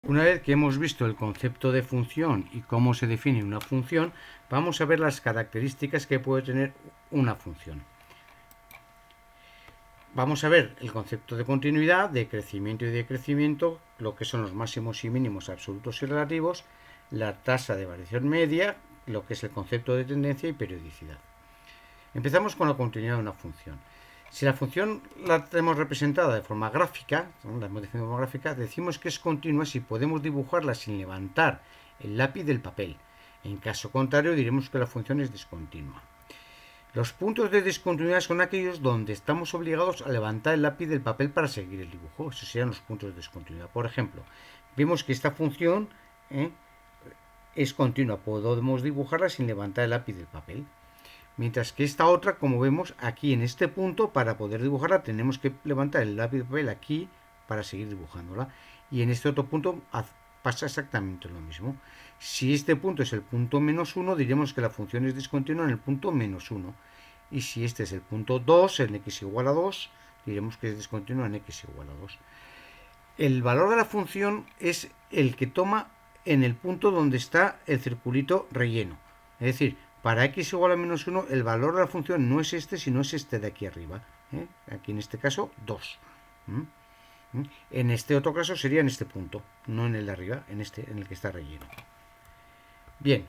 Una vez que hemos visto el concepto de función y cómo se define una función, vamos a ver las características que puede tener una función. Vamos a ver el concepto de continuidad, de crecimiento y decrecimiento, lo que son los máximos y mínimos absolutos y relativos, la tasa de variación media, lo que es el concepto de tendencia y periodicidad. Empezamos con la continuidad de una función. Si la función la tenemos representada de forma gráfica, la hemos definido de forma gráfica, decimos que es continua si podemos dibujarla sin levantar el lápiz del papel. En caso contrario, diremos que la función es discontinua. Los puntos de discontinuidad son aquellos donde estamos obligados a levantar el lápiz del papel para seguir el dibujo. Esos serían los puntos de discontinuidad. Por ejemplo, vemos que esta función es continua. Podemos dibujarla sin levantar el lápiz del papel. Mientras que esta otra, como vemos aquí en este punto, para poder dibujarla tenemos que levantar el lápiz de papel aquí para seguir dibujándola. Y en este otro punto pasa exactamente lo mismo. Si este punto es el punto menos 1, diremos que la función es discontinua en el punto menos 1. Y si este es el punto 2, en x igual a 2, diremos que es discontinua en x igual a 2. El valor de la función es el que toma en el punto donde está el circulito relleno. Es decir, para x igual a menos 1, el valor de la función no es este, sino es este de aquí arriba. Aquí en este caso, 2. En este otro caso sería en este punto, no en el de arriba, en el que está relleno. Bien,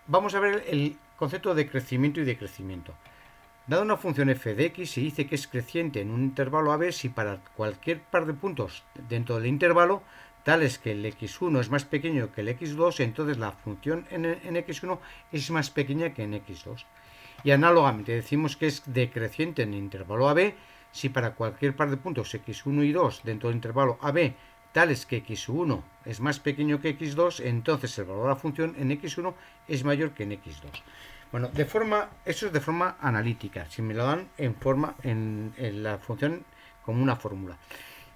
vamos a ver el concepto de crecimiento y decrecimiento. Dada una función f de x, se dice que es creciente en un intervalo AB si para cualquier par de puntos dentro del intervalo, tales que el x1 es más pequeño que el x2, entonces la función en x1 es más pequeña que en x2. Y análogamente decimos que es decreciente en el intervalo AB si para cualquier par de puntos x1 y 2 dentro del intervalo AB, tales que x1 es más pequeño que x2, entonces el valor de la función en x1 es mayor que en x2. Bueno, eso es de forma analítica, si me lo dan en la función como una fórmula.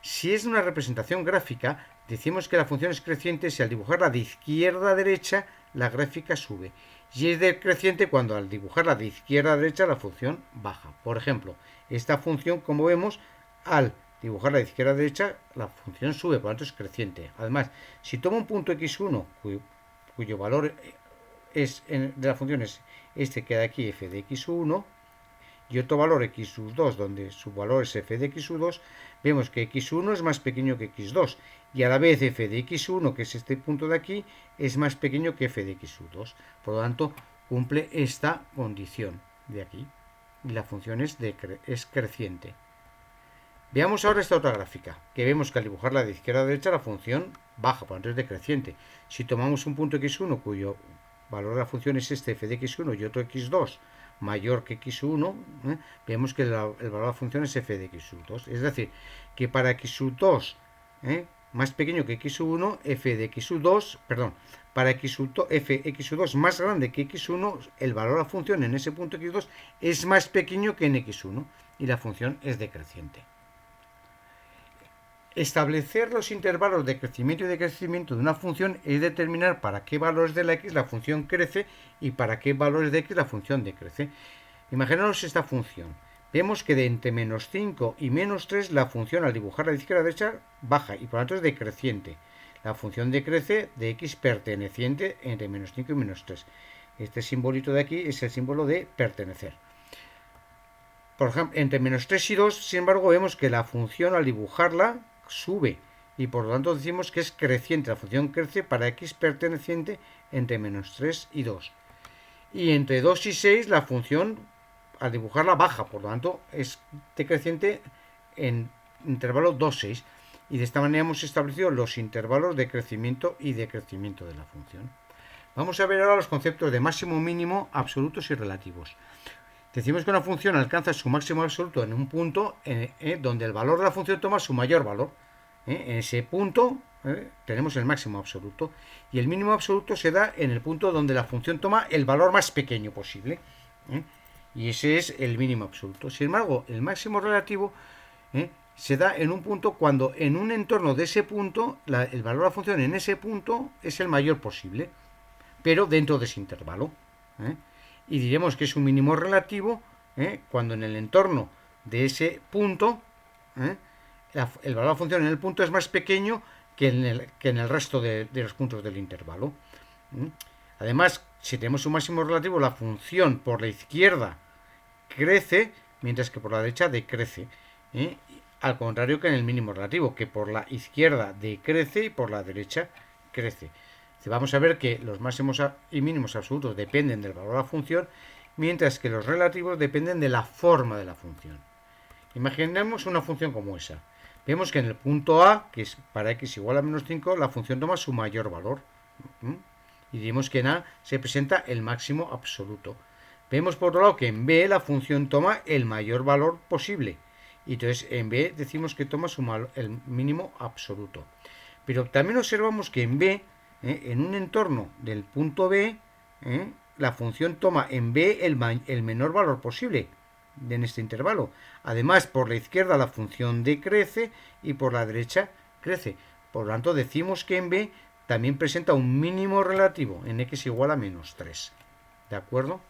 Si es una representación gráfica, decimos que la función es creciente si al dibujarla de izquierda a derecha la gráfica sube. Y es decreciente cuando al dibujarla de izquierda a derecha la función baja. Por ejemplo, esta función, como vemos, al dibujarla de izquierda a derecha la función sube, por lo tanto es creciente. Además, si tomo un punto x1 cuyo valor de la función es este que da aquí f de x1 y otro valor x2 donde su valor es f de x2, vemos que x1 es más pequeño que x2 y a la vez f de x1, que es este punto de aquí, es más pequeño que f de x2. Por lo tanto, cumple esta condición de aquí y la función es creciente. Veamos ahora esta otra gráfica, que vemos que al dibujarla de izquierda a derecha la función baja, por lo tanto es decreciente. Si tomamos un punto x1 cuyo valor de la función es este f de x1 y otro x2 mayor que x1, vemos que el valor de la función es f de x2. Es decir, que para x2 más pequeño que x1, f de x2, perdón, para f x2 más grande que x1, el valor de la función en ese punto x2 es más pequeño que en x1 y la función es decreciente. Establecer los intervalos de crecimiento y decrecimiento de una función es determinar para qué valores de la x la función crece y para qué valores de x la función decrece. Imaginaos esta función. Vemos que de entre menos 5 y menos 3 la función al dibujar a la izquierda a la derecha baja y por lo tanto es decreciente. La función decrece de x perteneciente entre menos 5 y menos 3. Este simbolito de aquí es el símbolo de pertenecer. Por ejemplo, entre menos 3 y 2, sin embargo, vemos que la función al dibujarla sube y por lo tanto decimos que es creciente. La función crece para x perteneciente entre menos 3 y 2. Y entre 2 y 6 la función al dibujarla baja, por lo tanto es decreciente en intervalo 2-6. Y de esta manera hemos establecido los intervalos de crecimiento y decrecimiento de la función. Vamos a ver ahora los conceptos de máximo, mínimo, absolutos y relativos. Decimos que una función alcanza su máximo absoluto en un punto donde el valor de la función toma su mayor valor. En ese punto tenemos el máximo absoluto. Y el mínimo absoluto se da en el punto donde la función toma el valor más pequeño posible. Y ese es el mínimo absoluto. Sin embargo, el máximo relativo se da en un punto cuando en un entorno de ese punto el valor de la función en ese punto es el mayor posible, pero dentro de ese intervalo. Y diremos que es un mínimo relativo cuando en el entorno de ese punto el valor de la función en el punto es más pequeño que en el resto de los puntos del intervalo. Además, si tenemos un máximo relativo, la función por la izquierda crece, mientras que por la derecha decrece. Al contrario que en el mínimo relativo, que por la izquierda decrece y por la derecha crece. Vamos a ver que los máximos y mínimos absolutos dependen del valor de la función, mientras que los relativos dependen de la forma de la función. Imaginemos una función como esa. Vemos que en el punto A, que es para x igual a menos 5, la función toma su mayor valor. Y diremos que en A se presenta el máximo absoluto. Vemos por otro lado que en B la función toma el mayor valor posible. Y entonces en B decimos que toma el mínimo absoluto. Pero también observamos que en B, en un entorno del punto B, la función toma en B el menor valor posible en este intervalo. Además, por la izquierda la función decrece y por la derecha crece. Por lo tanto, decimos que en B también presenta un mínimo relativo en x igual a menos 3. ¿De acuerdo?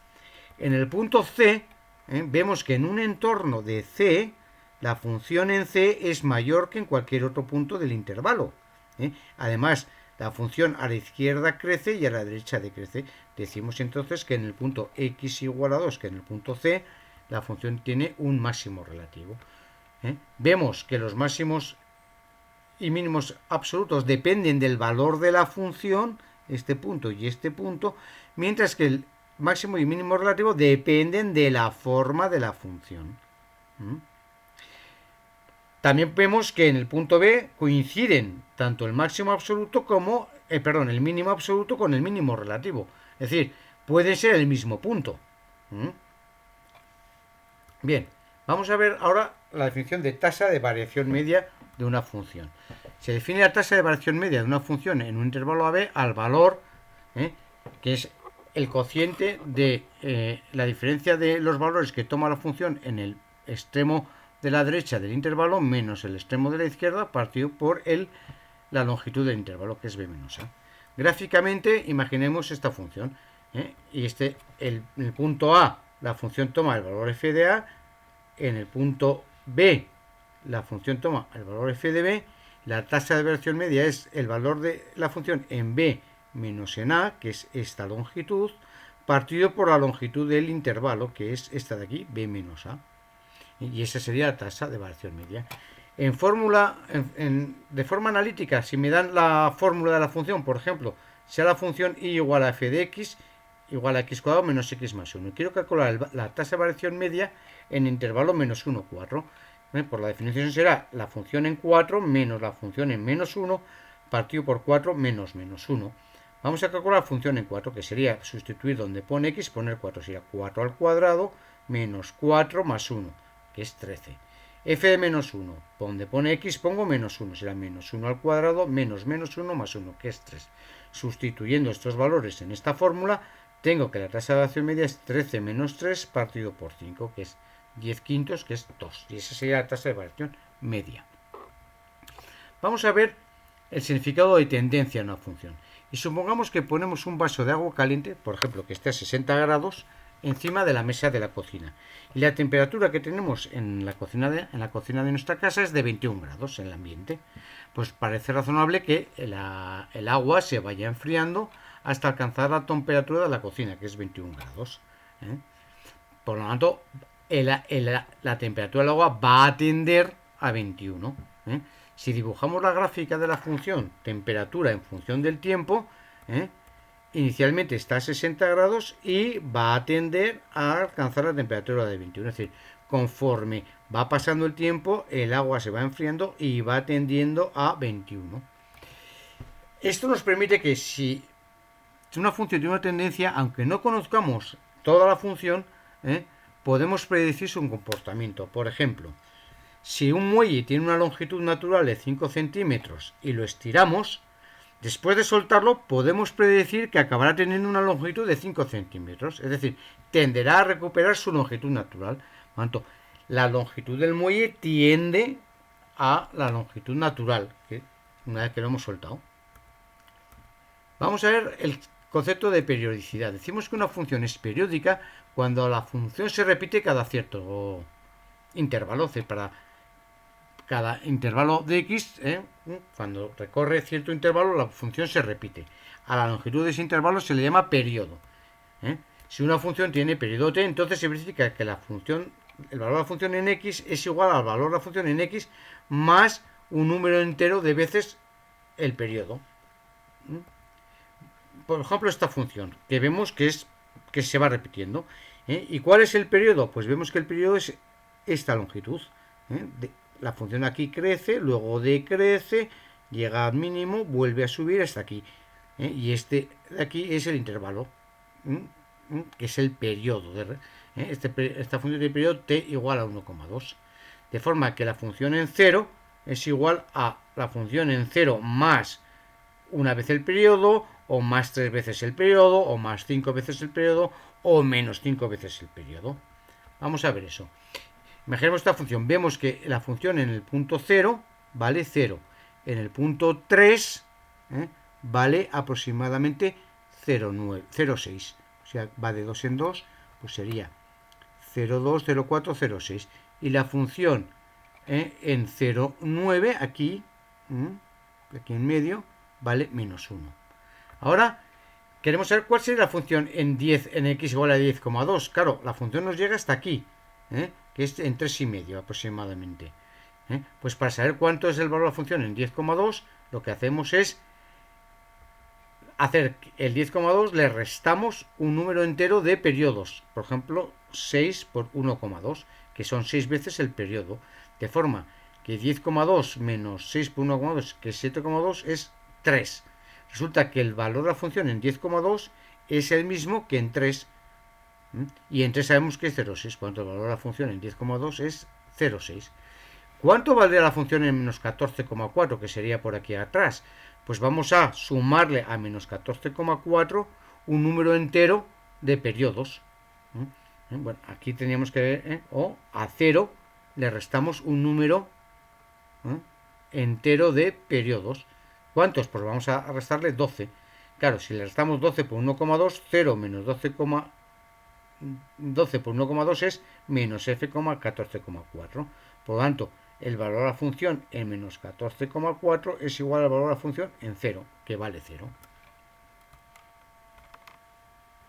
En el punto C, vemos que en un entorno de C, la función en C es mayor que en cualquier otro punto del intervalo. Además, la función a la izquierda crece y a la derecha decrece. Decimos entonces que en el punto x igual a 2, que en el punto C, la función tiene un máximo relativo. Vemos que los máximos y mínimos absolutos dependen del valor de la función, este punto y este punto, mientras que el máximo y mínimo relativo dependen de la forma de la función. También vemos que en el punto B coinciden tanto el máximo absoluto como, el mínimo absoluto con el mínimo relativo. Es decir, puede ser el mismo punto. Bien, vamos a ver ahora la definición de tasa de variación media de una función. Se define la tasa de variación media de una función en un intervalo AB al valor, que es el cociente de la diferencia de los valores que toma la función en el extremo de la derecha del intervalo menos el extremo de la izquierda partido por la longitud del intervalo, que es b menos a. Gráficamente, imaginemos esta función. Y en el punto A, la función toma el valor f de A. En el punto B, la función toma el valor f de B. La tasa de variación media es el valor de la función en B menos en A, que es esta longitud, partido por la longitud del intervalo, que es esta de aquí, b menos A. Y esa sería la tasa de variación media. En fórmula, de forma analítica, si me dan la fórmula de la función, por ejemplo, sea la función y igual a f de x igual a x cuadrado menos x más 1. Quiero calcular la tasa de variación media en intervalo menos 1, 4. Por la definición será la función en 4 menos la función en menos 1 partido por 4 menos menos 1. Vamos a calcular la función en 4, que sería sustituir donde pone x, poner 4. Sería 4 al cuadrado menos 4 más 1, que es 13. F de menos 1, donde pone x pongo menos 1, será menos 1 al cuadrado menos menos 1 más 1, que es 3. Sustituyendo estos valores en esta fórmula, tengo que la tasa de variación media es 13 menos 3 partido por 5, que es 10 quintos, que es 2. Y esa sería la tasa de variación media. Vamos a ver el significado de tendencia en una función. Y supongamos que ponemos un vaso de agua caliente, por ejemplo, que esté a 60 grados, encima de la mesa de la cocina. Y la temperatura que tenemos en la cocina de nuestra casa es de 21 grados en el ambiente. Pues parece razonable que el agua se vaya enfriando hasta alcanzar la temperatura de la cocina, que es 21 grados. Por lo tanto, la temperatura del agua va a tender a 21. Si dibujamos la gráfica de la función temperatura en función del tiempo, inicialmente está a 60 grados y va a tender a alcanzar la temperatura de 21. Es decir, conforme va pasando el tiempo, el agua se va enfriando y va tendiendo a 21. Esto nos permite que si una función tiene una tendencia, aunque no conozcamos toda la función, podemos predecir su comportamiento. Por ejemplo, si un muelle tiene una longitud natural de 5 centímetros y lo estiramos, después de soltarlo podemos predecir que acabará teniendo una longitud de 5 centímetros. Es decir, tenderá a recuperar su longitud natural. Por tanto, la longitud del muelle tiende a la longitud natural, una vez que lo hemos soltado. Vamos a ver el concepto de periodicidad. Decimos que una función es periódica cuando la función se repite cada cierto intervalo. Cada cada intervalo de x, cuando recorre cierto intervalo, la función se repite. A la longitud de ese intervalo se le llama periodo. Si una función tiene periodo t, entonces se verifica que la función, el valor de la función en x es igual al valor de la función en x más un número entero de veces el periodo. Por ejemplo, esta función, que vemos que se va repitiendo. ¿Y cuál es el periodo? Pues vemos que el periodo es esta longitud. La función aquí crece, luego decrece, llega al mínimo, vuelve a subir hasta aquí. Y este de aquí es el intervalo, que es el periodo. Esta función de periodo t igual a 1,2. De forma que la función en 0 es igual a la función en 0 más una vez el periodo, o más 3 veces el periodo, o más 5 veces el periodo, o menos 5 veces el periodo. Vamos a ver eso. Imaginemos esta función. Vemos que la función en el punto 0 vale 0. En el punto 3 vale aproximadamente 0,6. O sea, va de 2 en 2, pues sería 0,2, 0,4, 0,6. Y la función en 0,9, aquí en medio, vale menos 1. Ahora queremos saber cuál sería la función en x igual a 10,2. Claro, la función nos llega hasta aquí, que es en 3,5 aproximadamente. Pues para saber cuánto es el valor de la función en 10,2, lo que hacemos es hacer el 10,2, le restamos un número entero de periodos. Por ejemplo, 6 por 1,2, que son 6 veces el periodo. De forma que 10,2 menos 6 por 1,2, que es 7,2, es 3. Resulta que el valor de la función en 10,2 es el mismo que en 3. Y en 3 sabemos que es 0,6. Por lo tanto, el valor de la función en 10,2 es 0,6. ¿Cuánto valdría la función en menos 14,4, que sería por aquí atrás? Pues vamos a sumarle a menos 14,4 un número entero de periodos. Bueno, aquí teníamos que ver, o a 0 le restamos un número entero de periodos. ¿Cuántos? Pues vamos a restarle 12. Claro, si le restamos 12 por 1,2, 0 menos 12 por 1,2 es menos f,14,4. Por lo tanto, el valor de la función en menos 14,4 es igual al valor de la función en 0, que vale 0.